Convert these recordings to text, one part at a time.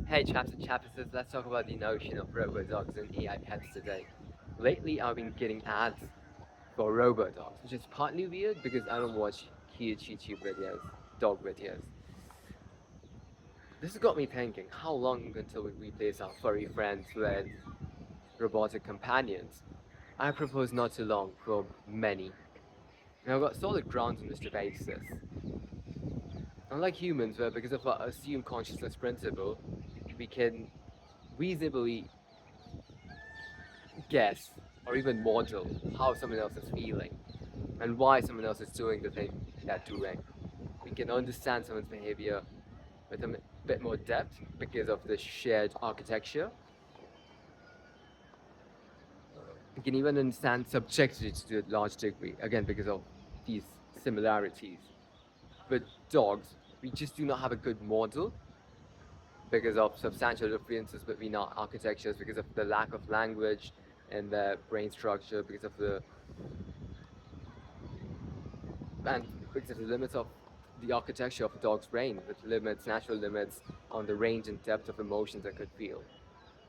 Hey chaps and chapters, let's talk about the notion of robo-dogs and AI pets today. Lately, I've been getting ads for robo-dogs, which is partly weird because I don't watch huge YouTube videos, dog videos. This has got me thinking, how long until we replace our furry friends with robotic companions? I propose not too long for many. And I've got solid grounds on which to base this. Unlike humans, where because of our assumed consciousness principle, we can reasonably guess or even model how someone else is feeling and why someone else is doing the thing they're doing. We can understand someone's behavior with a bit more depth because of the shared architecture. We can even understand subjectivity to a large degree, again, because of these similarities. With dogs, we just do not have a good model because of substantial differences between our architectures, because of the lack of language and the brain structure, because of the and because of the limits of the architecture of a dog's brain, with limits, natural limits on the range and depth of emotions it could feel,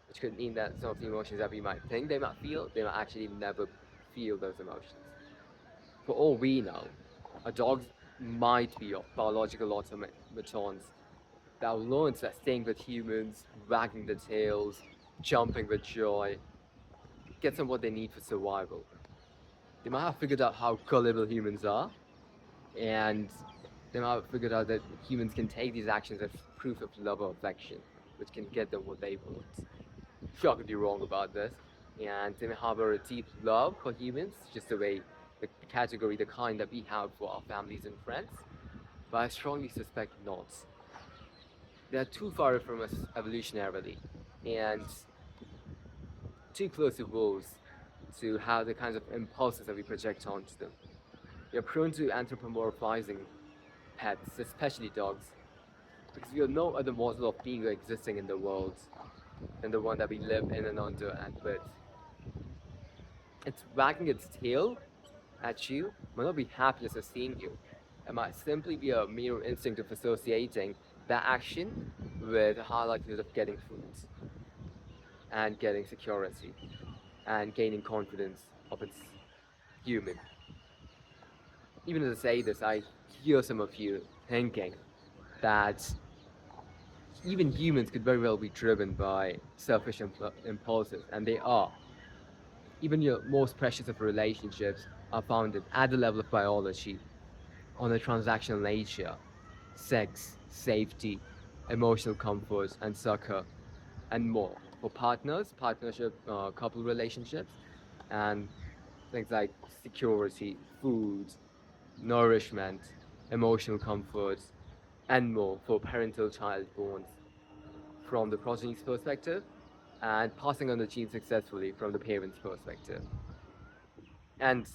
which could mean that some of the emotions that we might think they might feel, they might actually never feel those emotions. For all we know, a dog might be biological automatons that learns that staying with humans, wagging their tails, jumping with joy, gets them what they need for survival. They might have figured out how gullible humans are, and they might have figured out that humans can take these actions as proof of love or affection, which can get them what they want. Sure, I could be wrong about this, and they may harbor a deep love for humans, just the way the category, the kind that we have for our families and friends, but I strongly suspect not. They are too far from us evolutionarily, and too close to wolves to have the kinds of impulses that we project onto them. We are prone to anthropomorphizing pets, especially dogs, because we have no other model of being existing in the world than the one that we live in and under and with. It's wagging its tail at you might not be happiness of seeing you. It might simply be a mere instinct of associating that action with a high likelihood of getting food and getting security and gaining confidence of its human. Even as I say this, I hear some of you thinking that even humans could very well be driven by selfish impulses, and they are. Even your most precious of relationships are founded at the level of biology on a transactional nature, sex, safety, emotional comfort, and succor, and more. For partners, partnership, couple relationships, and things like security, food, nourishment, emotional comfort, and more for parental child bonds from the progeny's perspective, and passing on the gene successfully from the parent's perspective. And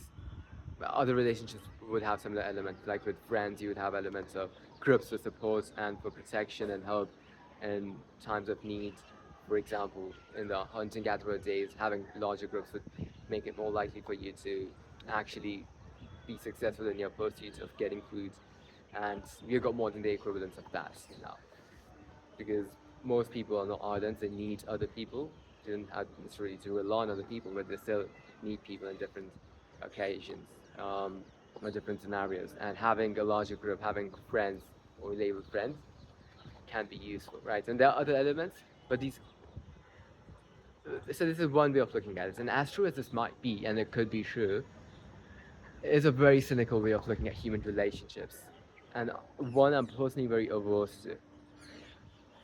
other relationships would have similar elements, like with friends, you would have elements of groups for support and for protection and help in times of need. For example, in the hunting gatherer days, having larger groups would make it more likely for you to actually be successful in your pursuit of getting food. And we've got modern day equivalents of that now, because most people are not ardent, they need other people. They don't have necessarily to rely on other people, but they still need people in different occasions, or different scenarios. And having a larger group, having friends or labeled friends can be useful, right? And there are other elements, but these. So this is one way of looking at it, and as true as this might be, and it could be true, it is a very cynical way of looking at human relationships, and one I'm personally very averse to.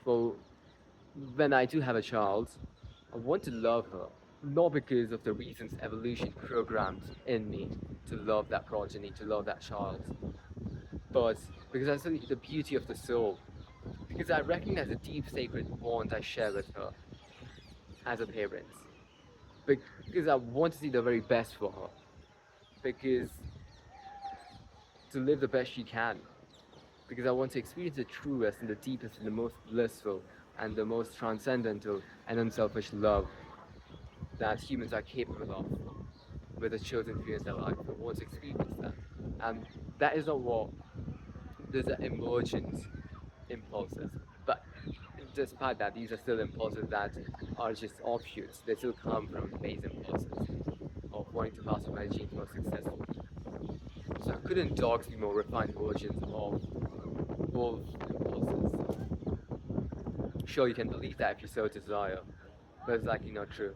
For when I do have a child, I want to love her, not because of the reasons evolution programmed in me to love that progeny, to love that child, but because I see the beauty of the soul, because I recognize the deep sacred bond I share with her as a parent, because I want to see the very best for her, because to live the best she can, because I want to experience the truest and the deepest and the most blissful and the most transcendental and unselfish love that humans are capable of with the children fears their life. I want to experience that. And that is not what those are emergent impulses. But despite that, these are still impulses that are just offshoots. They still come from the base impulses of wanting to pass on my genes more successfully. So couldn't dogs be more refined versions of both impulses? Sure, you can believe that if you so desire, but it's likely not true.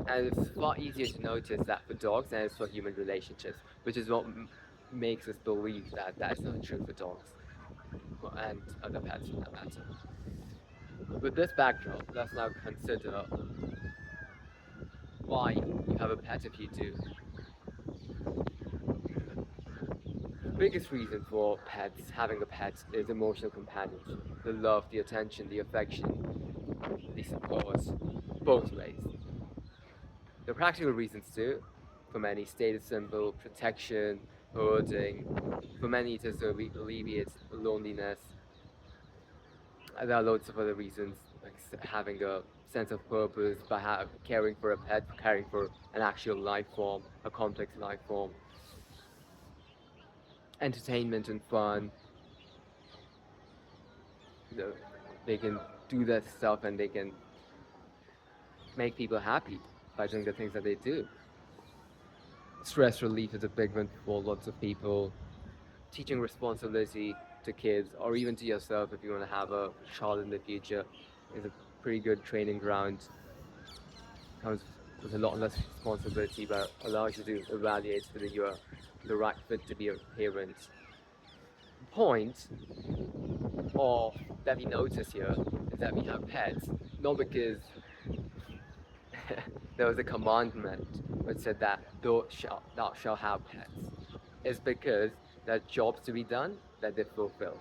And it's far easier to notice that for dogs than it's for human relationships, which is what makes us believe that that's not true for dogs and other pets for that matter. With this backdrop, let's now consider why you have a pet if you do. The biggest reason for pets having a pet is emotional companionship, the love, the attention, the affection, the support, both ways. The practical reasons too, for many status symbol, protection, herding, for many it is to alleviate loneliness. And there are loads of other reasons, like having a sense of purpose by caring for a pet, caring for an actual life form, a complex life form, entertainment and fun. You know, they can do that stuff and they can make people happy by doing the things that they do. Stress relief is a big one for lots of people. Teaching responsibility to kids or even to yourself if you want to have a child in the future is a pretty good training ground. Comes with a lot less responsibility but allows you to evaluate whether you're the right fit to be a parent. The point of that we notice here is that we have pets not because there was a commandment which said that thou shalt have pets. It's because there are jobs to be done that they fulfill.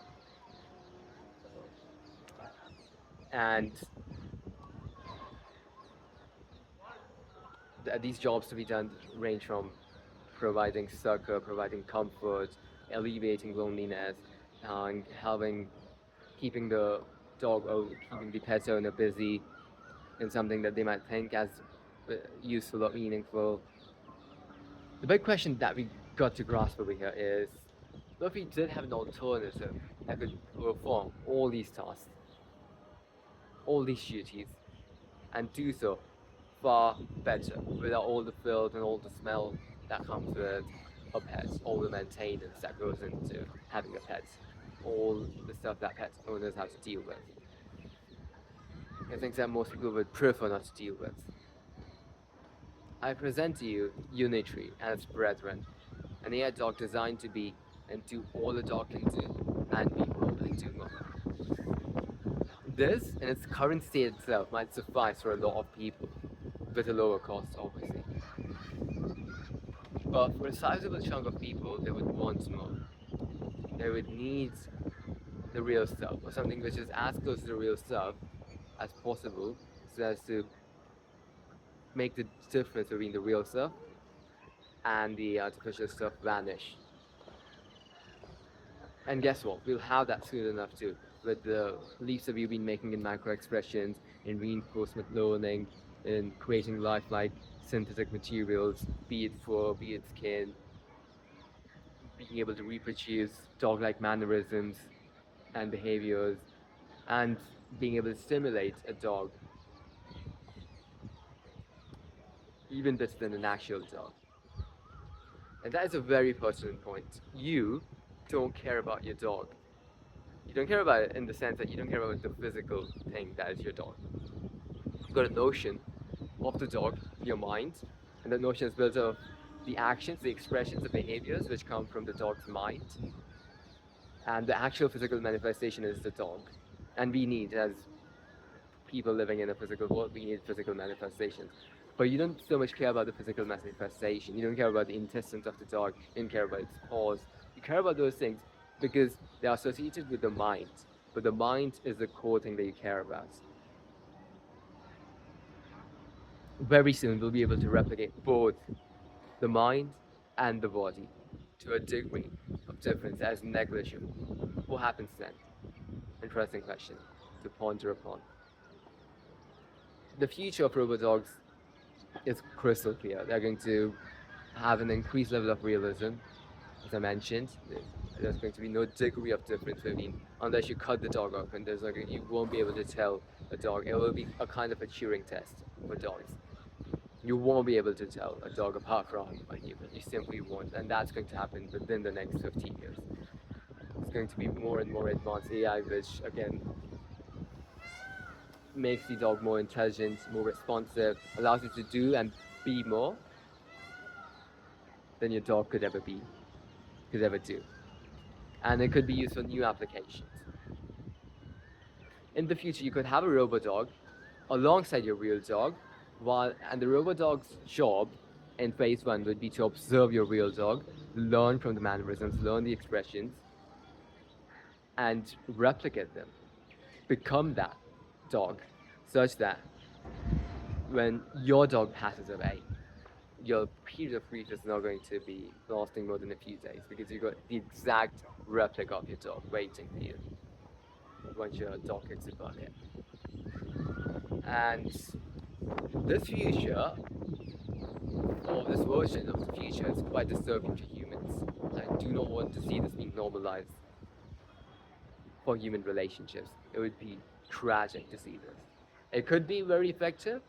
And these jobs to be done range from providing succor, providing comfort, alleviating loneliness, and helping keeping the keeping the pet owner busy in something that they might think as useful or meaningful. The big question that we got to grasp over here is, what if we did have an alternative that could perform all these tasks, all these duties, and do so far better without all the filth and all the smell that comes with a pet, all the maintenance that goes into having a pet, all the stuff that pet owners have to deal with. I think that most people would prefer not to deal with. I present to you Unitree and its brethren, an AI dog designed to be and do all a dog can do and be probably do more. This, in its current state itself, might suffice for a lot of people, with a lower cost, obviously. But for a sizable chunk of people, they would want more. They would need the real stuff, or something which is as close to the real stuff as possible, so as to make the difference between the real stuff and the artificial stuff vanish. And guess what? We'll have that soon enough too, with the leaps that we've been making in micro expressions, in reinforcement learning, in creating lifelike synthetic materials, be it fur, be it skin, being able to reproduce dog-like mannerisms and behaviors, and being able to stimulate a dog even better than an actual dog. And that is a very pertinent point. You don't care about your dog. You don't care about it in the sense that you don't care about the physical thing that is your dog. You've got a notion of the dog in your mind, and that notion is built of the actions, the expressions, the behaviors which come from the dog's mind. And the actual physical manifestation is the dog. And we need, as people living in a physical world, we need physical manifestations. But you don't so much care about the physical manifestation. You don't care about the intestines of the dog. You don't care about its paws. You care about those things because they are associated with the mind. But the mind is the core thing that you care about. Very soon we'll be able to replicate both the mind and the body to a degree of difference as negligible. What happens then? Interesting question to ponder upon. The future of robo-dogs is crystal clear. They're going to have an increased level of realism, as I mentioned, there's going to be no degree of difference between, unless you cut the dog open, you won't be able to tell a dog. It will be a kind of a Turing test for dogs. You won't be able to tell a dog apart from a human. You simply won't, and that's going to happen within the next 15 years. It's going to be more and more advanced AI, which again makes the dog more intelligent, more responsive, allows you to do and be more than your dog could ever do. And it could be used for new applications. In the future, you could have a robo-dog alongside your real dog, and the robo-dog's job in phase one would be to observe your real dog, learn from the mannerisms, learn the expressions, and replicate them, become that dog, such that when your dog passes away, your period of grief is not going to be lasting more than a few days because you've got the exact replica of your dog waiting for you once your dog kicks the bucket. And this future, or this version of the future, is quite disturbing to humans. I do not want to see this being normalized for human relationships. It would be tragic to see this. It could be very effective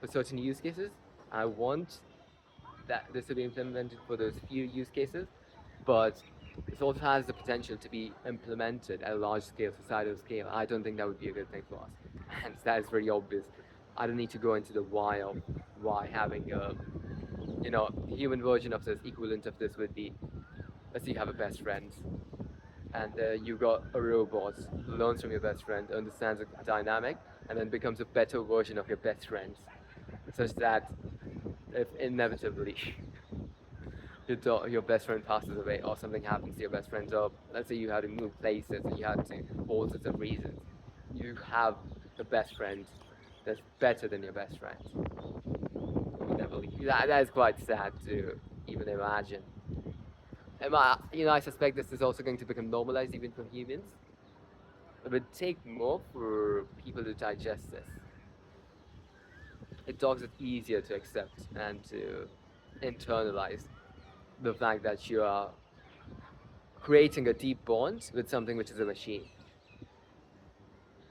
for certain use cases. I want that this to be implemented for those few use cases, but this also has the potential to be implemented at a large scale, societal scale. I don't think that would be a good thing for us. And that is very obvious. I don't need to go into the why of why having a, the human version of this, equivalent of this would be, let's say you have a best friend, and you got a robot who learns from your best friend, understands the dynamic, and then becomes a better version of your best friend, such that if inevitably your best friend passes away or something happens to your best friend, or let's say you had to move places and you had to, for all sorts of reasons, you have a best friend that's better than your best friend. That is quite sad to even imagine. I suspect this is also going to become normalized even for humans. It would take more for people to digest this. Dogs are easier to accept and to internalize the fact that you are creating a deep bond with something which is a machine.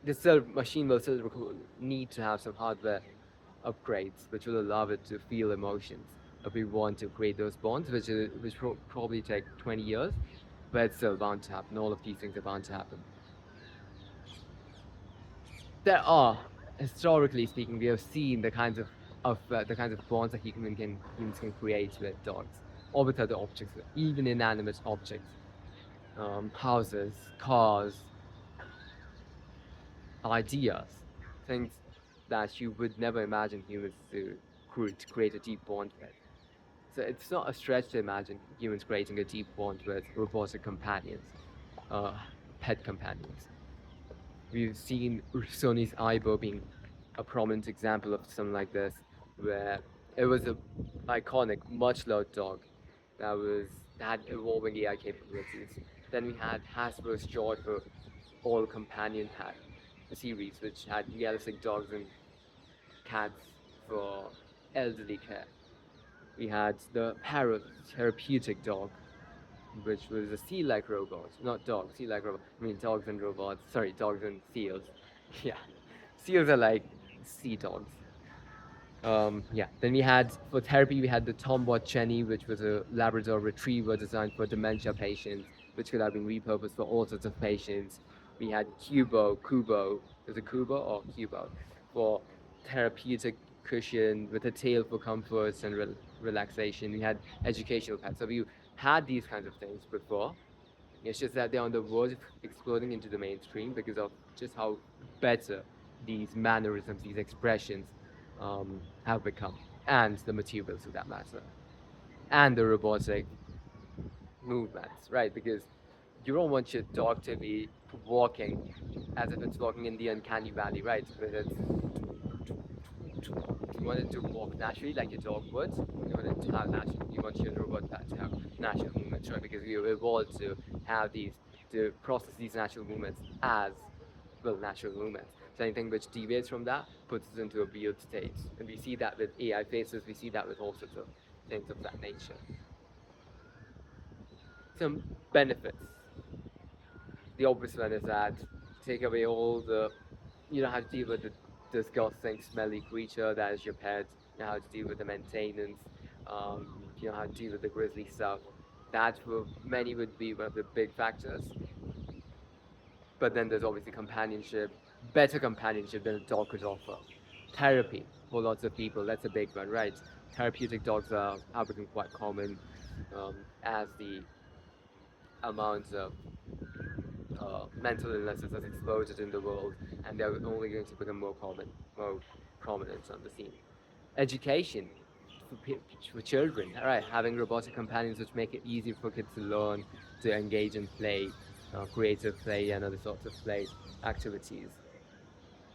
The machine will still need to have some hardware upgrades which will allow it to feel emotions if we want to create those bonds, which probably take 20 years, but it's still bound to happen. All of these things are bound to happen. There are, historically speaking, we have seen the kinds of bonds that humans can create with dogs or with other objects, even inanimate objects, houses, cars, ideas, things that you would never imagine humans to create a deep bond with. So it's not a stretch to imagine humans creating a deep bond with robotic companions, uh, pet companions. We've seen Sony's Aibo being a prominent example of something like this, where it was a iconic, much loved dog that had evolving AI capabilities. Then we had Hasbro's Joy for All Companion series, which had realistic dogs and cats for elderly care. We had the Parrot therapeutic dog, which was a sea-like robot, not dog, sea-like robot. I mean dogs and robots. Sorry, dogs and seals. Yeah, seals are like sea dogs. Yeah. Then we had for therapy we had the Tombot Chenny, which was a Labrador Retriever designed for dementia patients, which could have been repurposed for all sorts of patients. We had Kubo, is it Kubo or Cubo, for therapeutic cushion with a tail for comforts and relaxation. We had educational pets. So we had these kinds of things before. It's just that they're on the verge of exploding into the mainstream because of just how better these mannerisms, these expressions have become, and the materials of that matter, and the robotic movements, right? Because you don't want your dog to be walking as if it's walking in the uncanny valley, right? With its, you want it to walk naturally like your dog would. You want it to have natural. You want your robot to have natural movements, right? Because we evolved to have to process these natural movements as well, natural movements. So anything which deviates from that puts us into a weird state, and we see that with AI faces. We see that with all sorts of things of that nature. some benefits. The obvious one is that take away all the, you don't have to deal with the disgusting, smelly creature that is your pet. You know how to deal with the maintenance. You know how to deal with the grisly stuff. That will many would be one of the big factors. But then there's obviously companionship, better companionship than a dog could offer. Therapy for lots of people, that's a big one, right? Therapeutic dogs are becoming quite common as the amount of mental illnesses has exploded in the world, and they're only going to become more common, more prominent on the scene. Education for children, all right, having robotic companions which make it easier for kids to learn, to engage in play, creative play, and other sorts of play activities.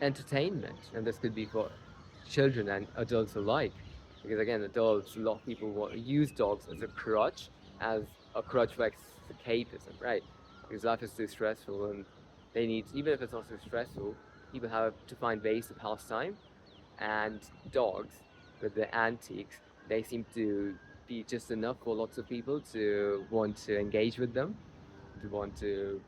Entertainment, and this could be for children and adults alike. Because again, adults, a lot of people use dogs as a crutch for escapism, right? Because life is too stressful, and they need, even if it's not so stressful, people have to find ways to pass time. And dogs, with their antiques, they seem to be just enough for lots of people to want to engage with them, to want to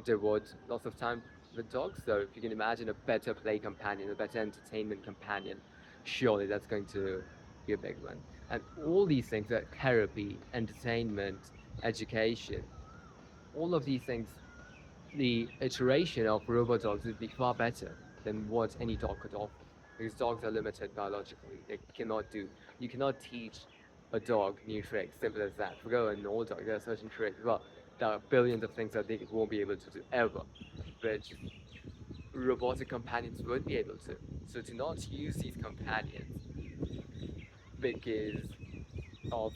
devote lots of time with dogs. So if you can imagine a better play companion, a better entertainment companion, surely that's going to be a big one. And all these things, like therapy, entertainment, education, all of these things, the iteration of robo-dogs would be far better than what any dog could offer. Because dogs are limited biologically. You cannot teach a dog new tricks, simple as that. Forget an old dog, there are certain tricks. Well, there are billions of things that they won't be able to do ever, which robotic companions would be able to. So to not use these companions because of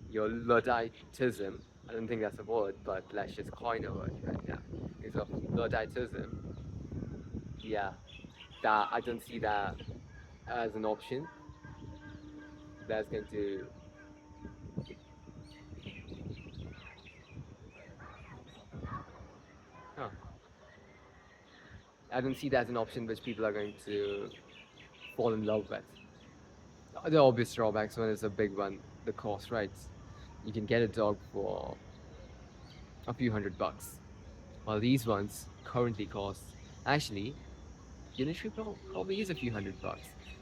your Ludditism, I don't think that's a word, but let's just coin a word right now. Because of Ludditism, yeah, that I don't see that as an option. That's going to, huh, I don't see that as an option which people are going to fall in love with. The obvious drawbacks, one is a big one, the cost, right? You can get a dog for a few $100, while these ones currently cost, actually, unitary probably is a few $100. So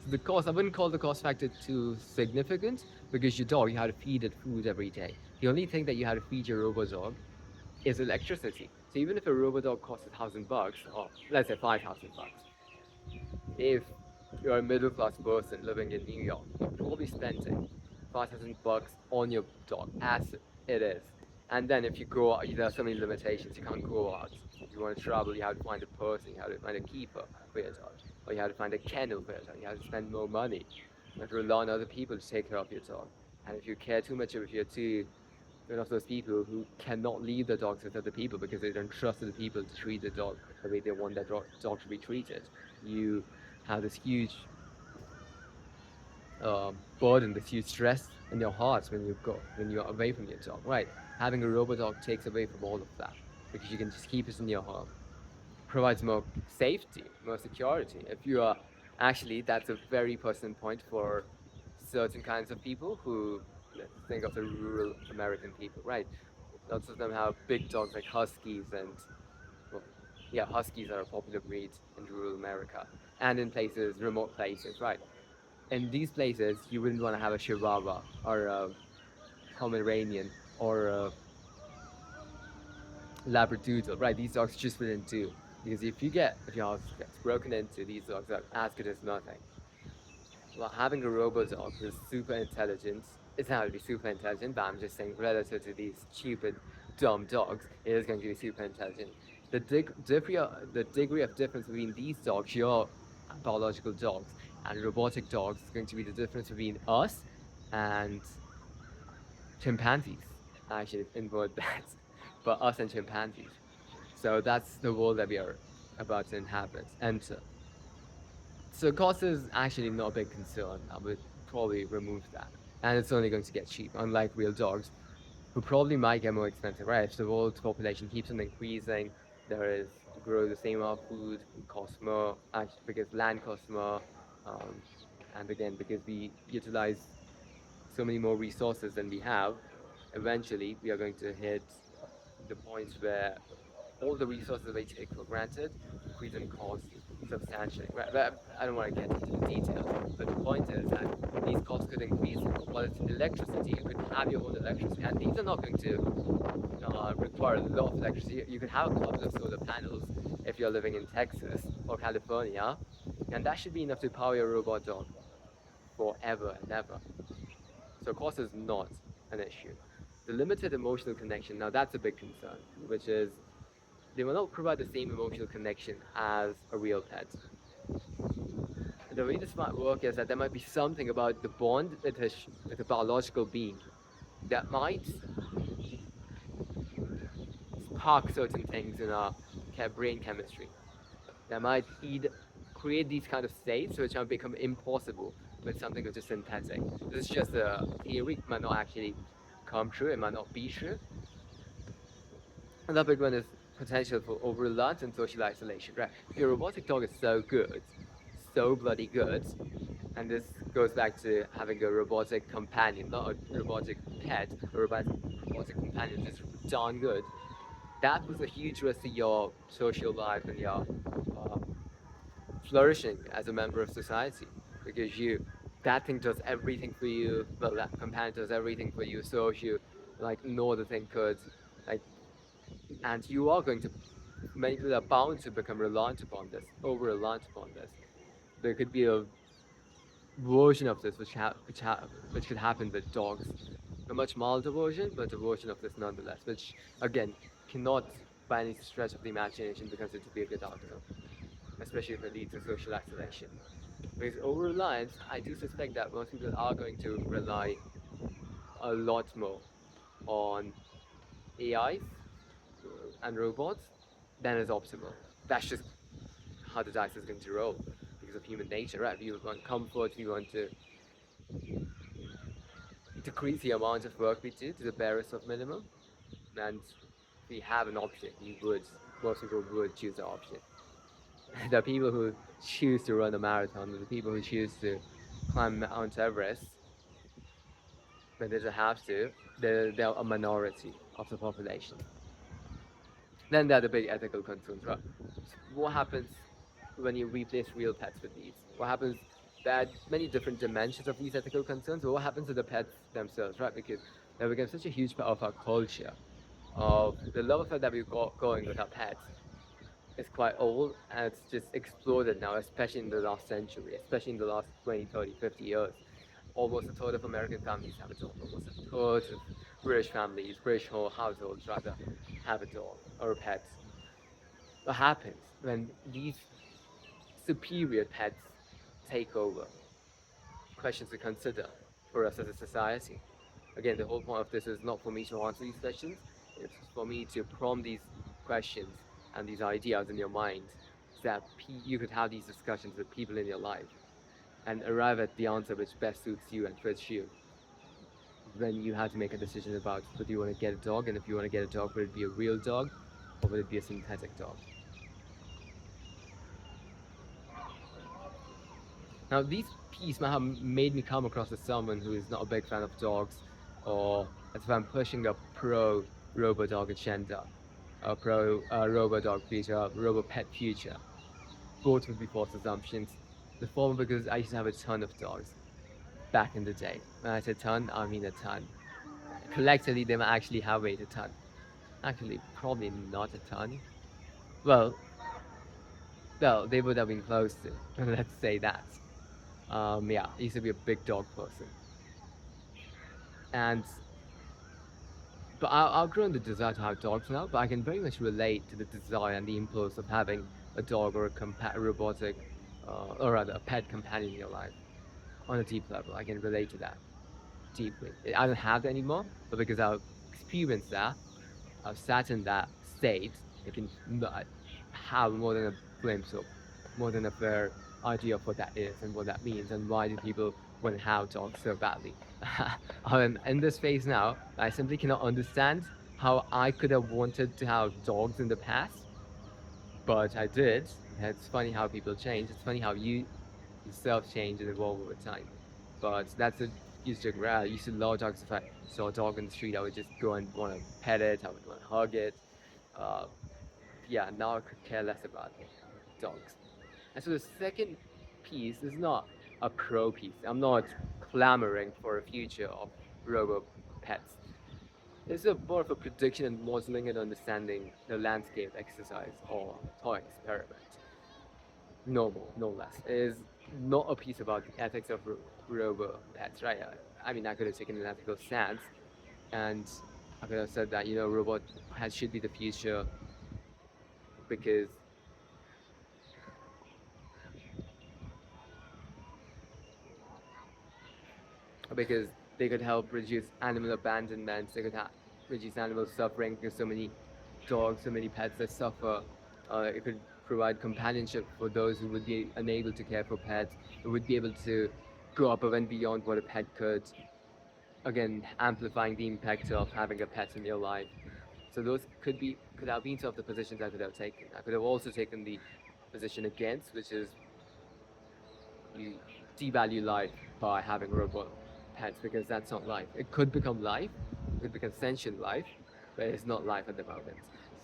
the cost, I wouldn't call the cost factor too significant because your dog, you have to feed it food every day. The only thing that you have to feed your robo dog is electricity. So even if a robo dog costs $1,000, or let's say $5,000, if you're a middle class person living in New York, you're probably spending $5,000 on your dog as it is. And then if you go out, there are so many limitations. You can't go out. If you want to travel, you have to find a person, you have to find a keeper for your dog, or you have to find a kennel for your dog. You have to spend more money. You have to rely on other people to take care of your dog. And if you care too much, if you're too one of those people who cannot leave the dogs with other people because they don't trust other people to treat the dog the way they want their dog to be treated. You have this huge burden, this huge stress in your heart when you're away from your dog. Right, having a robot dog takes away from all of that because you can just keep it in your home, provides more safety, more security. If you are actually, that's a very personal point for certain kinds of people who, let's think of the rural American people, right? Lots of them have big dogs like huskies and, well, yeah, huskies are a popular breed in rural America and in places, remote places, right? In these places, you wouldn't want to have a Chihuahua or a Pomeranian or a Labradoodle, right? These dogs just wouldn't do. Because if your house gets broken into, these dogs are as good as nothing. Well, having a robo dog who's super intelligent, it's not going to be super intelligent, but I'm just saying relative to these stupid, dumb dogs, it is going to be super intelligent. The degree of difference between these dogs, your biological dogs, and robotic dogs is going to be the difference between us and chimpanzees. Actually, invert that, but us and chimpanzees. So that's the world that we are about to inhabit. So cost is actually not a big concern. I would probably remove that. And it's only going to get cheap, unlike real dogs, who probably might get more expensive, right? If the world's population keeps on increasing, there is to grow the same amount of food, it costs more, actually, because land costs more, um, and again, because we utilize so many more resources than we have, eventually we are going to hit the point where all the resources we take for granted increase in cost substantially. Right? But I don't want to get into the details, but the point is that these costs could increase. Well, it's electricity. You could have your own electricity, and these are not going to require a lot of electricity. You could have a couple of solar panels if you're living in Texas or California, and that should be enough to power your robot dog forever and ever. So cost is not an issue. The limited emotional connection, now that's a big concern, which is they will not provide the same emotional connection as a real pet. The way this might work is that there might be something about the bond with a biological being that might spark certain things in our brain chemistry. That might create these kind of states which might become impossible with something which is synthetic. This is just a theory, it might not actually come true, it might not be true. Another big one is potential for over reliance and social isolation, right? Your robotic dog is so good, so bloody good, and this goes back to having a robotic companion, not a robotic pet, a robotic companion is darn good. That was a huge risk to your social life and your flourishing as a member of society because that thing does everything for you. Well, that companion does everything for you, so if you like no other thing could, like, and you are going to many people are bound to become reliant upon this, over reliant upon this. There could be a version of this which could happen with dogs, a much milder version, but a version of this nonetheless, which again cannot by any stretch of the imagination be considered to be a good outcome, especially if it leads to social isolation. Because over reliance, I do suspect that most people are going to rely a lot more on AIs and robots than is optimal. That's just how the dice is going to roll because of human nature, right? We want comfort, we want to decrease the amount of work we do to the barest of minimum, and we have an option. Most people would choose the option. The people who choose to run a marathon, the people who choose to climb Mount Everest, when there's a have to, they're a minority of the population. Then there are the big ethical concerns, right? What happens when you replace real pets with these? What happens? There are many different dimensions of these ethical concerns. But what happens to the pets themselves, right? Because they become such a huge part of our culture, of the love affair that we've got going with our pets is quite old and it's just exploded now, especially in the last century, especially in the last 20, 30, 50 years. Almost a third of American families have a dog. Almost a third of British families, British households rather, have a dog or a pet. What happens when these superior pets take over? Questions to consider for us as a society. Again, the whole point of this is not for me to answer these questions, it's for me to prompt these questions and these ideas in your mind so that you could have these discussions with people in your life and arrive at the answer which best suits you and fits you when you have to make a decision about whether you want to get a dog, and if you want to get a dog, would it be a real dog or would it be a synthetic dog? Now, these pieces might have made me come across as someone who is not a big fan of dogs, or as if I'm pushing a pro Robo-dog agenda, a pro Robo-dog future, a Robo-pet future. Both would be false assumptions. The former because I used to have a ton of dogs back in the day. When I say ton, I mean a ton. Collectively, they might actually have weighed a ton. Actually, probably not a ton. Well, well, they would have been close to. Let's say that. Yeah, I used to be a big dog person, and but I've outgrown the desire to have dogs now. But I can very much relate to the desire and the impulse of having a dog or a robotic, or rather a pet companion in your life on a deep level. I can relate to that deeply. I don't have that anymore, but because I've experienced that, I've sat in that state, I can have more than a glimpse of, more than a fair idea of what that is and what that means and why do people want to have dogs so badly. I'm in this phase now. I simply cannot understand how I could have wanted to have dogs in the past, but I did. It's funny how people change. It's funny how you yourself change and evolve over time. But that's it. used to love dogs. If I saw a dog in the street, I would just go and want to pet it. I would want to hug it. Uh, yeah, now I could care less about dogs. And so the second piece is not a pro piece. I'm not clamoring for a future of robo pets. It's a more of a prediction and modeling and understanding the landscape exercise or toy experiment. No more, no less. It is not a piece about the ethics of robo pets, right? I mean, I could have taken an ethical stance and I could have said that, robot pets should be the future because because they could help reduce animal abandonment. They could reduce animal suffering because so many dogs, so many pets that suffer. It could provide companionship for those who would be unable to care for pets. It would be able to go above and beyond what a pet could. Again, amplifying the impact of having a pet in your life. So those could have been some of the positions I could have taken. I could have also taken the position against, which is you devalue life by having robot pets because that's not life. It could become life, it could become sentient life, but it's not life at the moment.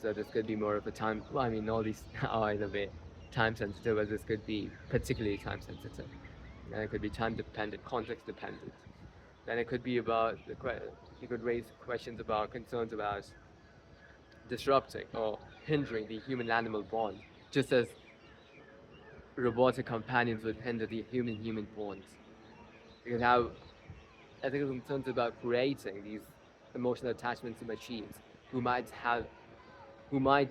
So this could be more of a time. Well, I mean, all these are in a way time sensitive, as this could be particularly time sensitive, and it could be time dependent, context dependent. Then it could be about you could raise questions about concerns about disrupting or hindering the human-animal bond, just as robotic companions would hinder the human-human bonds. Because how ethical concerns about creating these emotional attachments to machines who might have, who might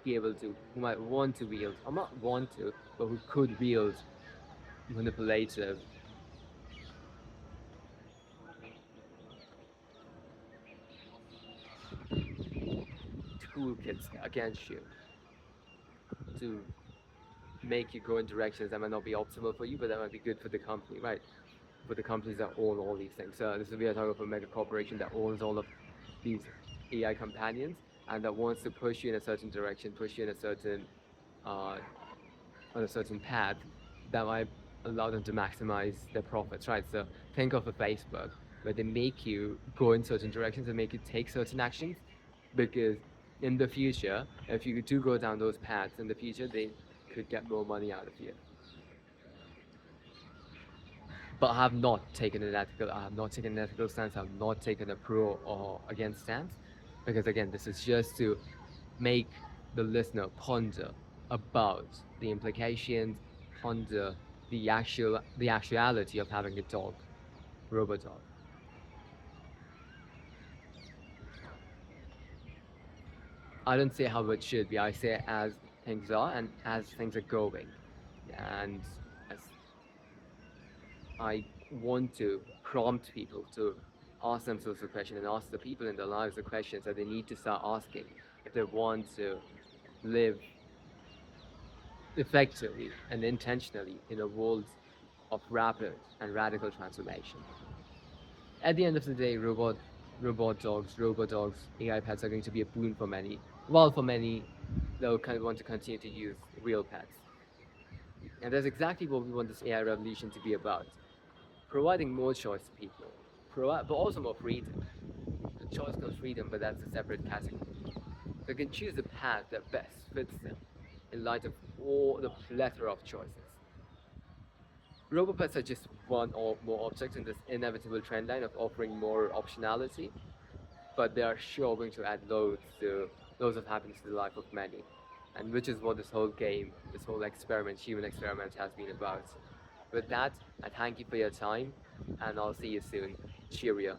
be able to, who might want to wield, or not want to, but who could wield manipulative toolkits against you to make you go in directions that might not be optimal for you, but that might be good for the company, right? For the companies that own all these things. So this is we are talking about a mega corporation that owns all of these AI companions and that wants to push you in a certain direction, push you in a certain uh, on a certain path that might allow them to maximize their profits, right? So think of a Facebook where they make you go in certain directions and make you take certain actions because in the future, if you do go down those paths in the future, they could get more money out of you. But I have not taken an ethical stance. I have not taken a pro or against stance, because again, this is just to make the listener ponder about the implications, ponder the actuality of having a dog, robot dog. I don't say how it should be. I say as things are and as things are going, and as I want to prompt people to ask themselves a question and ask the people in their lives the questions that they need to start asking if they want to live effectively and intentionally in a world of rapid and radical transformation. At the end of the day, robot dogs, AI pets are going to be a boon for many. While for many, they'll kind of want to continue to use real pets. And that's exactly what we want this AI revolution to be about. Providing more choice to people, but also more freedom. The choice comes freedom, but that's a separate category. They can choose the path that best fits them in light of all the plethora of choices. Robopets are just one or more objects in this inevitable trend line of offering more optionality, but they are sure going to add loads of happiness to the life of many. And which is what this whole game, this whole experiment, human experiment has been about. With that, I thank you for your time and I'll see you soon. Cheerio.